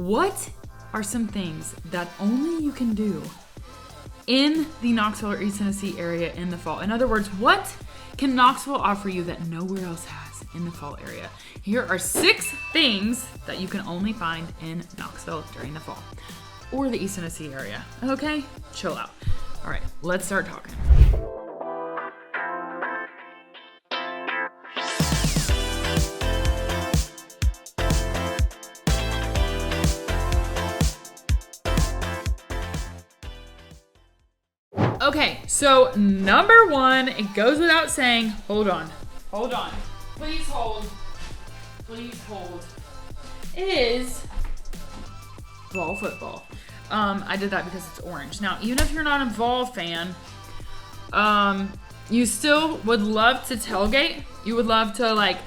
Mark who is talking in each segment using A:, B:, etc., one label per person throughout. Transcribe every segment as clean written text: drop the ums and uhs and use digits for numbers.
A: what are some things that only you can do in the Knoxville or East Tennessee area in the fall? In other words, what can Knoxville offer you that nowhere else has in the fall area? Here are 6 things that you can only find in Knoxville during the fall or the East Tennessee area. Okay, chill out. All right, let's start talking. Okay, so number 1, it goes without saying, hold on, please hold, is fall football. I did that because it's orange. Now, even if you're not a Vol fan, you still would love to tailgate. You would love to like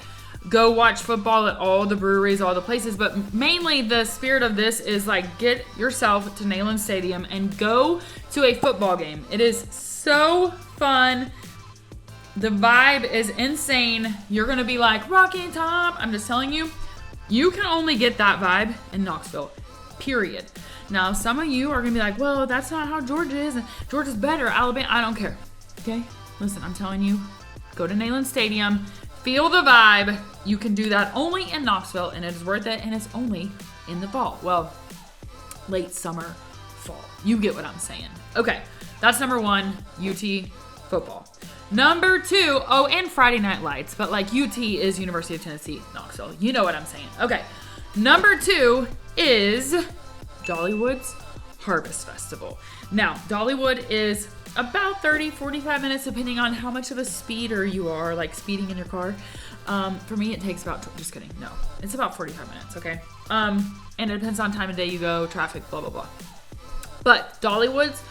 A: go watch football at all the breweries, all the places, but mainly the spirit of this is like get yourself to Neyland Stadium and go to a football game. It is so fun. The vibe is insane. You're gonna be like, Rocky Top. I'm just telling you, you can only get that vibe in Knoxville, period. Now, some of you are gonna be like, well, that's not how Georgia is, and Georgia's better, Alabama. I don't care, okay? Listen, I'm telling you, go to Neyland Stadium, feel the vibe. You can do that only in Knoxville, and it is worth it, and it's only in the fall. Well, late summer, fall. You get what I'm saying. Okay, that's number 1, UT football. Number 2, oh, and Friday Night Lights, but like UT is University of Tennessee, Knoxville. You know what I'm saying. Okay, number 2 is Dollywood's Harvest Festival. Now, Dollywood is about 30-45 minutes depending on how much of a speeder you are, like speeding in your car. For me, it takes about, just kidding, no, it's about 45 minutes, okay? And it depends on time of day you go, traffic, blah, blah, blah. But Dollywood's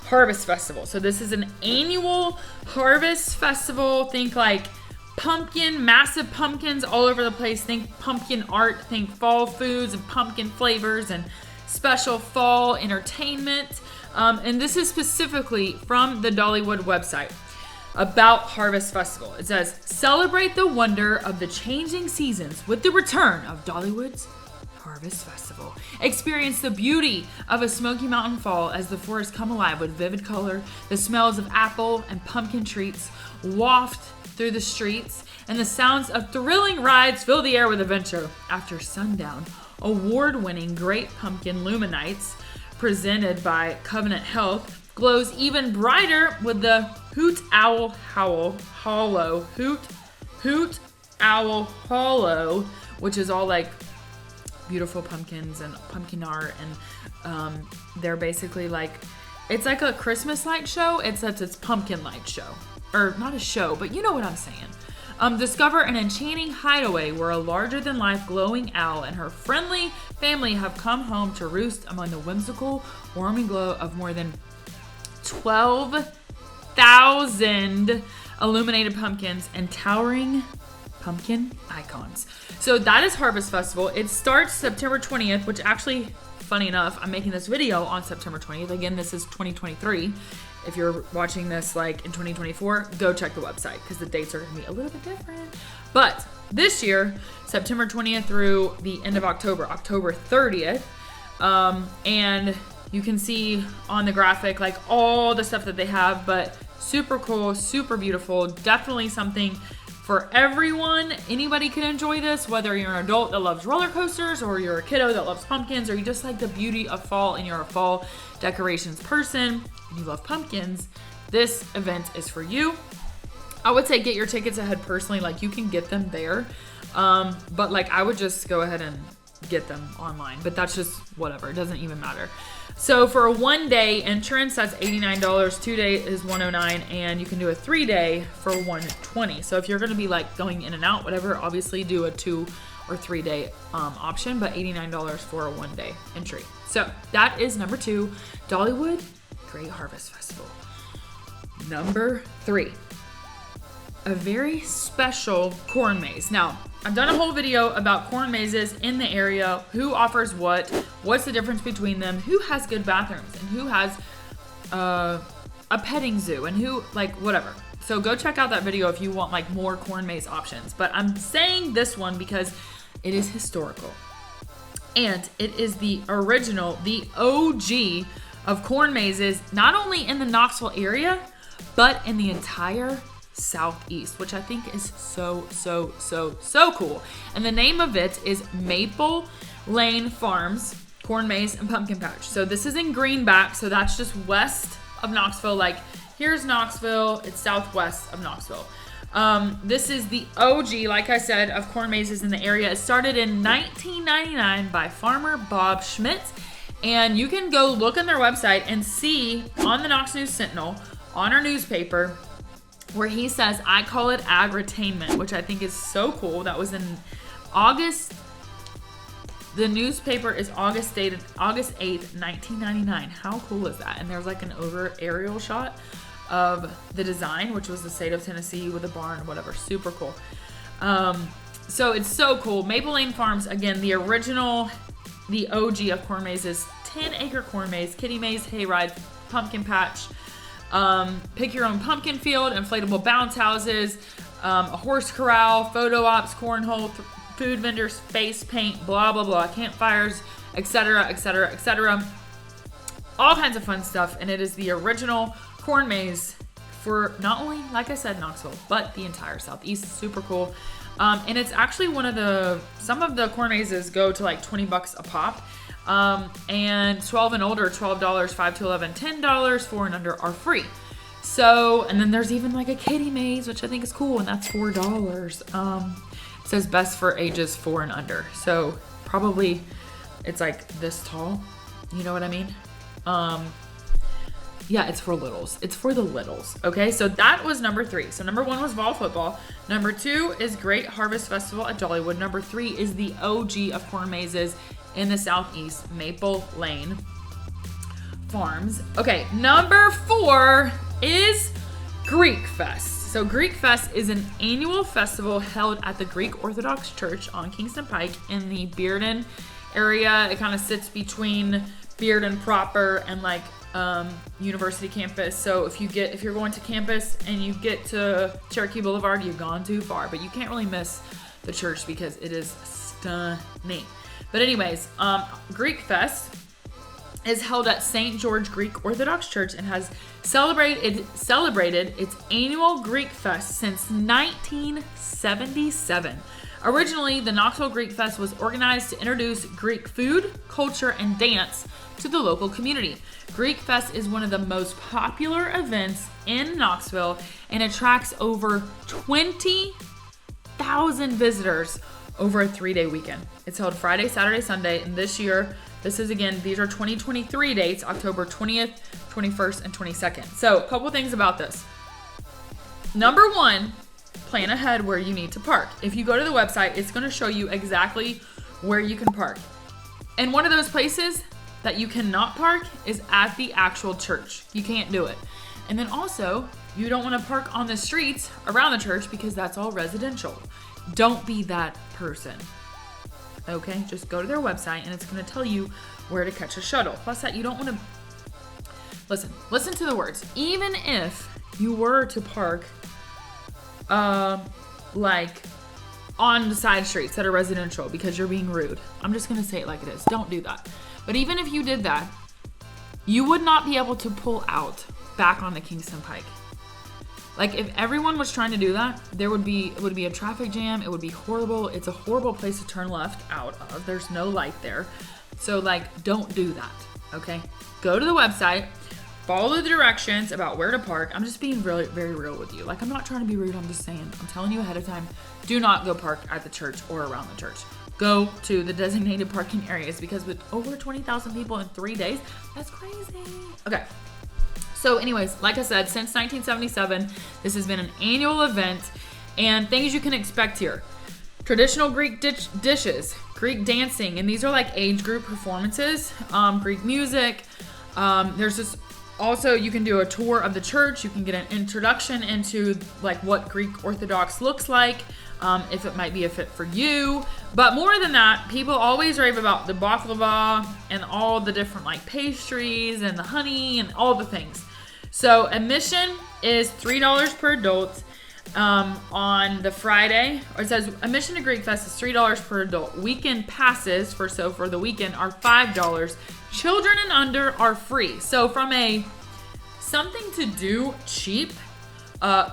A: Harvest Festival. So this is an annual harvest festival. Think like massive pumpkins all over the place. Think pumpkin art, think fall foods and pumpkin flavors and special fall entertainment. And this is specifically from the Dollywood website about Harvest Festival. It says, celebrate the wonder of the changing seasons with the return of Dollywood's Harvest Festival. Experience the beauty of a Smoky Mountain fall as the forests come alive with vivid color, the smells of apple and pumpkin treats waft through the streets, and the sounds of thrilling rides fill the air with adventure. After sundown, award-winning Great Pumpkin Luminites, presented by Covenant Health, glows even brighter with the Hoot Owl Hollow, which is all like beautiful pumpkins and pumpkin art, and they're basically like, it's like a Christmas light show, except it's pumpkin light show, or not a show, but you know what I'm saying. Discover an enchanting hideaway where a larger-than-life glowing owl and her friendly family have come home to roost among the whimsical, warming glow of more than 12,000 illuminated pumpkins and towering pumpkin icons. So that is Harvest Festival. It starts September 20th, which actually, funny enough, I'm making this video on September 20th. Again, this is 2023. If you're watching this like in 2024, go check the website because the dates are going to be a little bit different. But this year, September 20th through the end of October 30th. And you can see on the graphic like all the stuff that they have, but super cool, super beautiful. Definitely something for everyone. Anybody can enjoy this, whether you're an adult that loves roller coasters or you're a kiddo that loves pumpkins or you just like the beauty of fall and you're a fall decorations person and you love pumpkins. This event is for you. I would say get your tickets ahead personally, like you can get them there. But like I would just go ahead and get them online, but that's just whatever. It doesn't even matter. So for a 1-day entrance, that's $89. 2-day is $109, and you can do a 3-day for $120. So if you're going to be like going in and out, whatever, obviously do a 2 or 3-day option, but $89 for a 1-day entry. So that is number 2, Dollywood Great Harvest Festival. Number 3, a very special corn maze. Now, I've done a whole video about corn mazes in the area, who offers what's the difference between them, who has good bathrooms, and who has a petting zoo, and who, like, whatever. So go check out that video if you want, like, more corn maze options. But I'm saying this one because it is historical. And it is the original, the OG of corn mazes, not only in the Knoxville area, but in the entire Southeast, which I think is so cool. And the name of it is Maple Lane Farms Corn Maze and Pumpkin Patch. So this is in Greenback, so that's just west of Knoxville. Like, here's Knoxville, it's southwest of Knoxville. This is the OG, like I said, of corn mazes in the area. It started in 1999 by farmer Bob Schmidt. And you can go look on their website and see on the Knox News Sentinel, on our newspaper, where he says, I call it agritainment, which I think is so cool. That was in August. The newspaper is August 8th, 1999. How cool is that? And there's like an over aerial shot of the design, which was the state of Tennessee with a barn or whatever. Super cool. So it's so cool. Maple Lane Farms, again, the original, the OG of corn mazes, 10-acre corn maze, kitty maze, hayride, pumpkin patch, pick your own pumpkin field, inflatable bounce houses, a horse corral, photo ops, cornhole, food vendors, face paint, blah, blah, blah, campfires, etc., etc., etc. All kinds of fun stuff. And it is the original corn maze for not only, like I said, Knoxville, but the entire Southeast. Super cool. And it's actually some of the corn mazes go to like $20 a pop. And 12 and older, $12, 5 to 11, $10, 4 and under are free. So, and then there's even like a kitty maze, which I think is cool, and that's $4. It says best for ages 4 and under. So probably it's like this tall. You know what I mean? Yeah, it's for littles. It's for the littles. Okay, so that was number 3. So number 1 was fall football. Number 2 is Great Harvest Festival at Dollywood. Number 3 is the OG of corn mazes in the Southeast, Maple Lane Farms. Okay, number 4 is Greek Fest. So Greek Fest is an annual festival held at the Greek Orthodox Church on Kingston Pike in the Bearden area. It kind of sits between Bearden proper and like University campus. So if you're going to campus and you get to Cherokee Boulevard, you've gone too far, but you can't really miss the church because it is stunning. But anyways, Greek Fest is held at St. George Greek Orthodox Church and has celebrated its annual Greek Fest since 1977. Originally, the Knoxville Greek Fest was organized to introduce Greek food, culture, and dance to the local community. Greek Fest is one of the most popular events in Knoxville and attracts over 20,000 visitors over a 3-day weekend. It's held Friday, Saturday, Sunday, and this year, these are 2023 dates, October 20th, 21st, and 22nd. So, a couple things about this. Number 1, plan ahead where you need to park. If you go to the website, it's going to show you exactly where you can park. And one of those places that you cannot park is at the actual church. You can't do it. And then also, you don't want to park on the streets around the church because that's all residential. Don't be that person. Okay, just go to their website and it's going to tell you where to catch a shuttle. Plus that you don't want to, listen to the words. Even if you were to park like on the side streets that are residential because you're being rude. I'm just going to say it like it is. Don't do that. But even if you did that, you would not be able to pull out back on the Kingston Pike. Like if everyone was trying to do that, it would be a traffic jam. It would be horrible. It's a horrible place to turn left out of. There's no light there. So like, don't do that. Okay. Go to the website, follow the directions about where to park. I'm just being really, very real with you. Like I'm not trying to be rude. I'm just saying, I'm telling you ahead of time, do not go park at the church or around the church. Go to the designated parking areas because with over 20,000 people in 3 days, that's crazy. Okay. So anyways, like I said, since 1977, this has been an annual event and things you can expect here. Traditional Greek dishes, Greek dancing, and these are like age group performances, Greek music. There's this also, you can do a tour of the church. You can get an introduction into like what Greek Orthodox looks like, if it might be a fit for you. But more than that, people always rave about the baklava and all the different like pastries and the honey and all the things. So admission is $3 per adult. On the Friday, or it says admission to Greek Fest is $3 per adult. Weekend passes for the weekend are $5. Children and under are free. So from a something to do cheap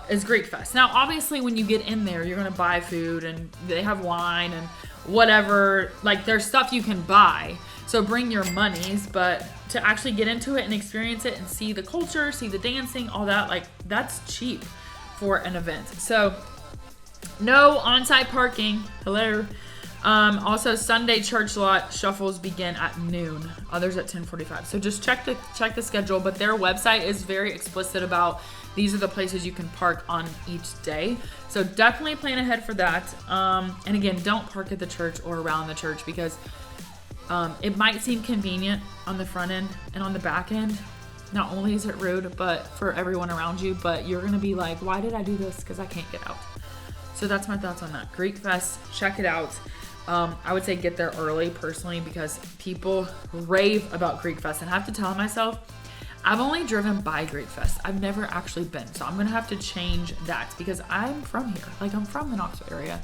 A: is Greek Fest. Now, obviously, when you get in there, you're gonna buy food and they have wine and whatever. Like, there's stuff you can buy. So bring your monies, but to actually get into it and experience it and see the culture, see the dancing, all that, like, that's cheap for an event. So no on-site parking. Hello. Also, Sunday church lot shuffles begin at noon. Others at 10:45. So just check the schedule. But their website is very explicit about these are the places you can park on each day. So definitely plan ahead for that. And again, don't park at the church or around the church because it might seem convenient on the front end and on the back end. Not only is it rude, but for everyone around you, but you're gonna be like, why did I do this? Because I can't get out. So that's my thoughts on that. Greek Fest, check it out. I would say get there early personally because people rave about Greek Fest, and I have to tell myself, I've only driven by Greek Fest. I've never actually been. So I'm gonna have to change that because I'm from here. Like, I'm from the Knoxville area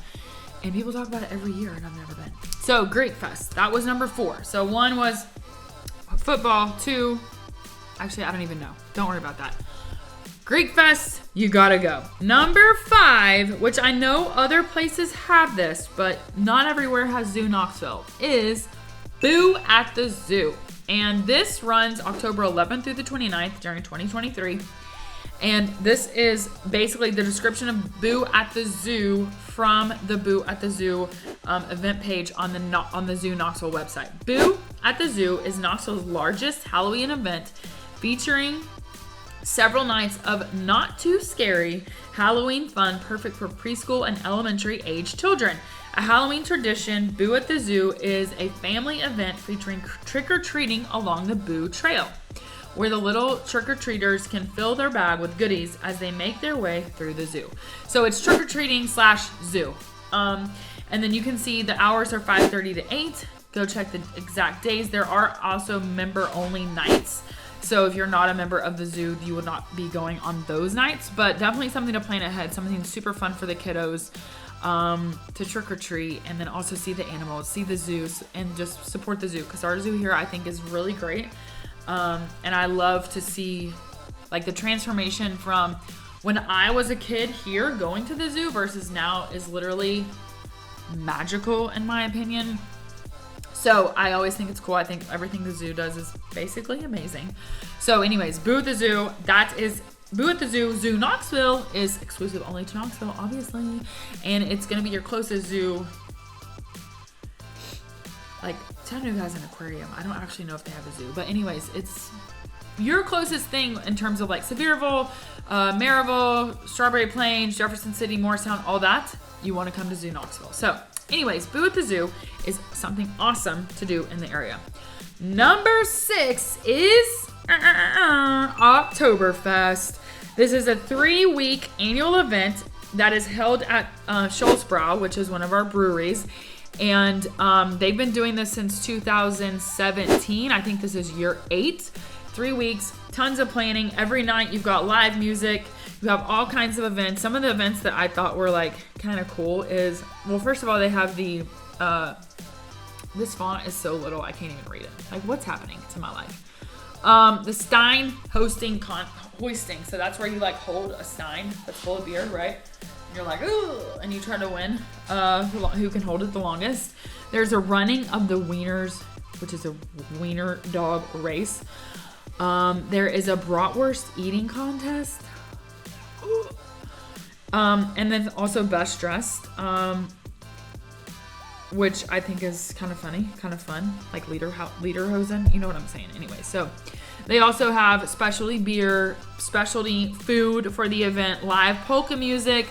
A: and people talk about it every year and I've never been. So Greek Fest, that was number 4. So 1 was football, 2, actually, I don't even know. Don't worry about that. Greek Fest, you gotta go. Number 5, which I know other places have this, but not everywhere has Zoo Knoxville, is Boo at the Zoo. And this runs October 11th through the 29th during 2023. And this is basically the description of Boo at the Zoo from the Boo at the Zoo event page on the Zoo Knoxville website. Boo at the Zoo is Knoxville's largest Halloween event featuring several nights of not too scary Halloween fun, perfect for preschool and elementary age children. A Halloween tradition, Boo at the Zoo is a family event featuring trick-or-treating along the Boo Trail, where the little trick-or-treaters can fill their bag with goodies as they make their way through the zoo. So it's trick-or-treating / zoo. And then you can see the hours are 5:30 to 8. Go check the exact days. There are also member-only nights. So if you're not a member of the zoo, you would not be going on those nights, but definitely something to plan ahead, something super fun for the kiddos to trick or treat, and then also see the animals, see the zoos, and just support the zoo because our zoo here I think is really great. And I love to see like the transformation from when I was a kid here going to the zoo versus now is literally magical in my opinion. So I always think it's cool. I think everything the zoo does is basically amazing. So anyways, Boo at the Zoo, that is Boo at the Zoo. Zoo Knoxville is exclusive only to Knoxville, obviously. And it's going to be your closest zoo. Like, Chattanooga has an aquarium. I don't actually know if they have a zoo. But anyways, it's your closest thing in terms of like Sevierville, Maryville, Strawberry Plains, Jefferson City, Morristown, all that. You want to come to Zoo Knoxville. So anyways, Boo at the Zoo is something awesome to do in the area. Number 6 is Oktoberfest. This is a 3-week annual event that is held at Schultzbrow, which is one of our breweries. And they've been doing this since 2017. I think this is year 8. 3 weeks, tons of planning. Every night you've got live music. You have all kinds of events. Some of the events that I thought were like kind of cool is, well, first of all, they have the, this font is so little I can't even read it. Like, what's happening to my life? The Stein hoisting. So that's where you like hold a Stein that's full of beer, right? And you're like, ooh, and you try to win who can hold it the longest. There's a running of the wieners, which is a wiener dog race. There is a bratwurst eating contest. And then also best dressed, which I think is kind of funny, kind of fun, like lederhosen, you know what I'm saying. Anyway, so they also have specialty beer, specialty food for the event, live polka music.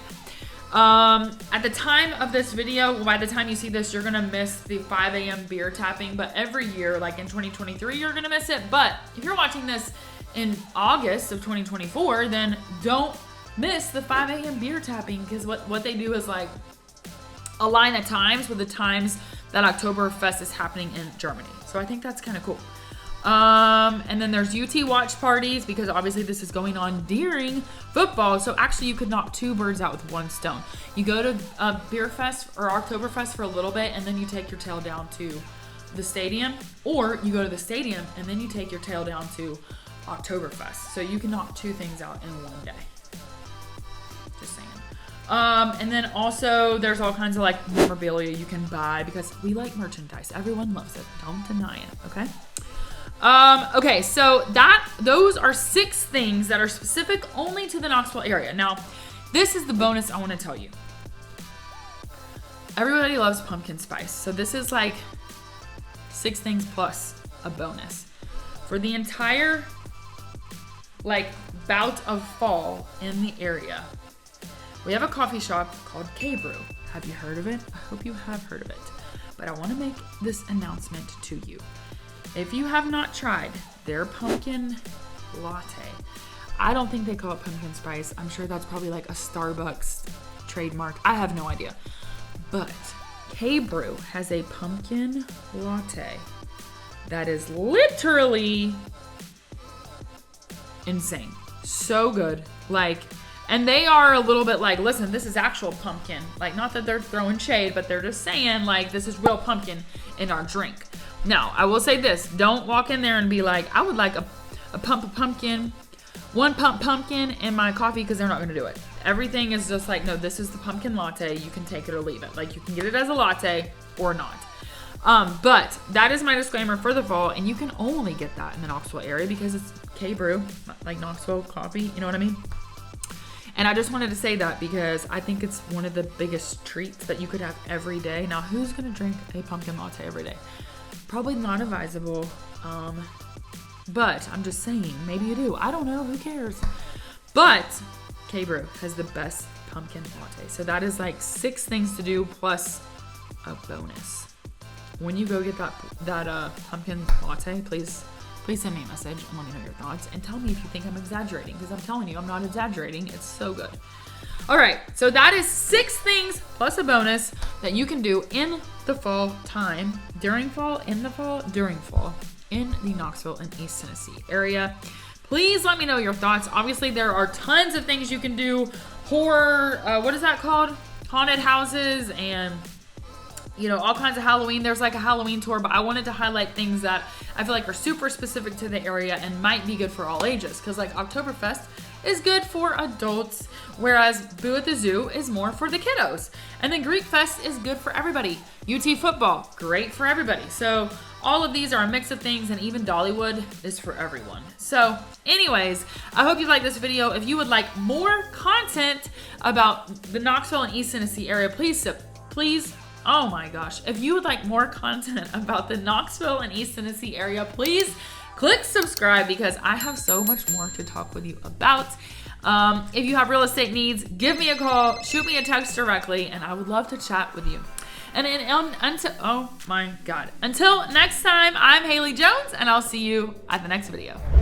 A: At the time of this video, by the time you see this, you're gonna miss the 5 a.m. beer tapping, but every year, like in 2023, you're gonna miss it. But if you're watching this in August of 2024, then don't miss the 5 a.m. beer tapping, because what they do is like align the times with the times that Oktoberfest is happening in Germany. So I think that's kind of cool. And then there's UT watch parties, because obviously this is going on during football. So actually you could knock 2 birds out with 1 stone. You go to Beer Fest or Oktoberfest for a little bit, and then you take your tail down to the stadium, or you go to the stadium and then you take your tail down to Oktoberfest. So you can knock 2 things out in one day. Just saying. And then also there's all kinds of like memorabilia you can buy, because we like merchandise. Everyone loves it. Don't deny it. Okay. Okay, so those are 6 things that are specific only to the Knoxville area. Now, this is the bonus I want to tell you. Everybody loves pumpkin spice. So this is like 6 things plus a bonus. For the entire like bout of fall in the area, we have a coffee shop called K-Brew. Have you heard of it? I hope you have heard of it. But I want to make this announcement to you. If you have not tried their pumpkin latte, I don't think they call it pumpkin spice. I'm sure that's probably like a Starbucks trademark. I have no idea. But K-Brew has a pumpkin latte that is literally insane. So good. Like, and they are a little bit like, listen, this is actual pumpkin. Like, not that they're throwing shade, but they're just saying like, this is real pumpkin in our drink. Now, I will say this. Don't walk in there and be like, I would like a pump of pumpkin, 1 pump pumpkin in my coffee, because they're not going to do it. Everything is just like, no, this is the pumpkin latte. You can take it or leave it. Like, you can get it as a latte or not. But that is my disclaimer for the fall, and you can only get that in the Knoxville area because it's K-Brew, like Knoxville coffee, you know what I mean? And I just wanted to say that because I think it's one of the biggest treats that you could have every day. Now, who's going to drink a pumpkin latte every day? Probably not advisable, but I'm just saying, maybe you do. I don't know, who cares? But K-Brew has the best pumpkin latte. So that is like 6 things to do plus a bonus. When you go get that pumpkin latte, please send me a message and let me know your thoughts and tell me if you think I'm exaggerating, because I'm telling you, I'm not exaggerating. It's so good. All right, so that is 6 things plus a bonus that you can do in the fall time, during fall, in the fall, during fall, in the Knoxville and East Tennessee area. Please let me know your thoughts. Obviously, there are tons of things you can do. Horror, what is that called? Haunted houses and, you know, all kinds of Halloween. There's like a Halloween tour, but I wanted to highlight things that I feel like are super specific to the area and might be good for all ages. Because like Oktoberfest is good for adults, whereas Boo at the Zoo is more for the kiddos. And then Greek Fest is good for everybody. UT football, great for everybody. So all of these are a mix of things, and even Dollywood is for everyone. So anyways, I hope you liked this video. If you would like more content about the Knoxville and East Tennessee area, please, oh my gosh, if you would like more content about the Knoxville and East Tennessee area, please click subscribe, because I have so much more to talk with you about. If you have real estate needs, give me a call, shoot me a text directly, and I would love to chat with you. And until, oh my God, until next time, I'm Haley Jones, and I'll see you at the next video.